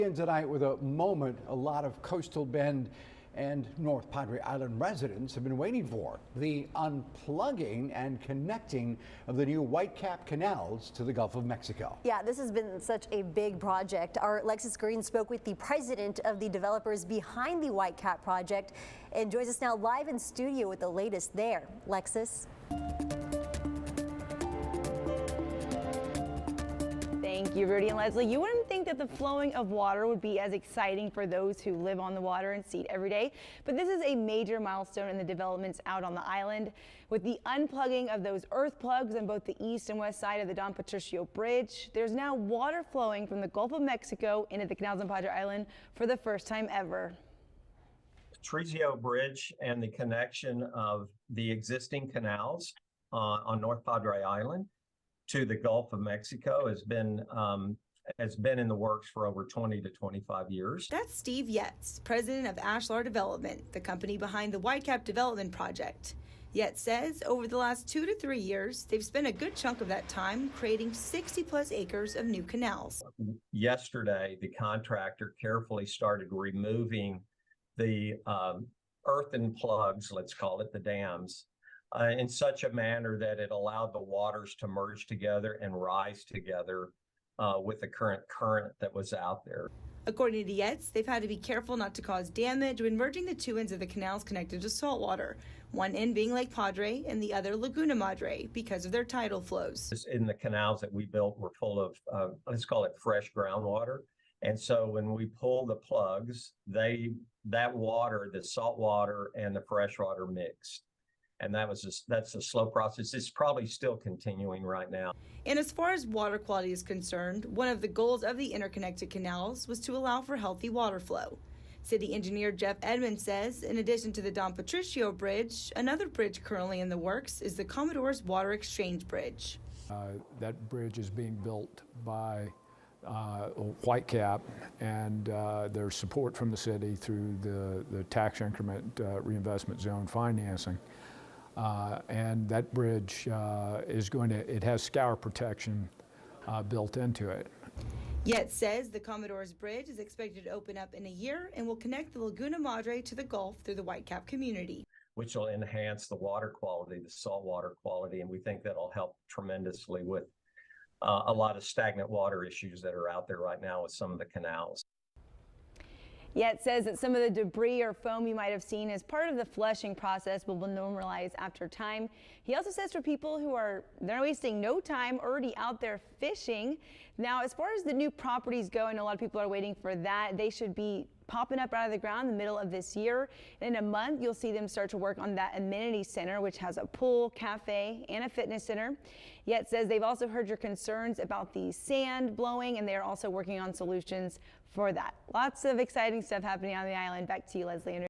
Tonight with a moment a lot of Coastal Bend and North Padre Island residents have been waiting for: the unplugging and connecting of the new Whitecap canals to the Gulf of Mexico. Yeah, this has been such a big project. Our Lexus Green spoke with the president of the developers behind the Whitecap project and joins us now live in studio with the latest there. Lexus. Thank you, Rudy and Leslie. You wouldn't think that the flowing of water would be as exciting for those who live on the water and see it every day, but this is a major milestone in the developments out on the island. With the unplugging of those earth plugs on both the east and west side of the Don Patricio Bridge, there's now water flowing from the Gulf of Mexico into the canals on Padre Island for the first time ever. Patricio Bridge and the connection of the existing canals on North Padre Island to the Gulf of Mexico has been in the works for over 20 to 25 years. That's Steve Yetz, president of Ashlar Development, the company behind the Whitecap development project. Yetz says over the last 2 to 3 years, they've spent a good chunk of that time creating 60 plus acres of new canals. Yesterday, the contractor carefully started removing the earthen plugs, let's call it the dams, in such a manner that it allowed the waters to merge together and rise together with the current that was out there. According to Yetz, they've had to be careful not to cause damage when merging the two ends of the canals connected to saltwater, one end being Lake Padre and the other Laguna Madre, because of their tidal flows. In the canals that we built were full of, let's call it fresh groundwater. And so when we pull the plugs, that water, the salt water and the fresh water mixed. And that's a slow process. It's probably still continuing right now. And as far as water quality is concerned, one of the goals of the interconnected canals was to allow for healthy water flow. City engineer Jeff Edmonds says, in addition to the Don Patricio Bridge, another bridge currently in the works is the Commodores Water Exchange Bridge. That bridge is being built by Whitecap, and there's support from the city through the tax increment reinvestment zone financing. And that bridge it has scour protection built into it. Yetz says the Commodores Bridge is expected to open up in a year and will connect the Laguna Madre to the Gulf through the Whitecap community, which will enhance the water quality, the saltwater quality, and we think that'll help tremendously with a lot of stagnant water issues that are out there right now with some of the canals. Yet says that some of the debris or foam you might have seen as part of the flushing process will normalize after time. He also says for people who they're wasting no time already out there fishing. Now, as far as the new properties go, I know a lot of people are waiting for that. They should be popping up out of the ground in the middle of this year. In a month, you'll see them start to work on that amenity center, which has a pool, cafe, and a fitness center. Yet says they've also heard your concerns about the sand blowing, and they're also working on solutions for that. Lots of exciting stuff happening on the island. Back to you, Leslie.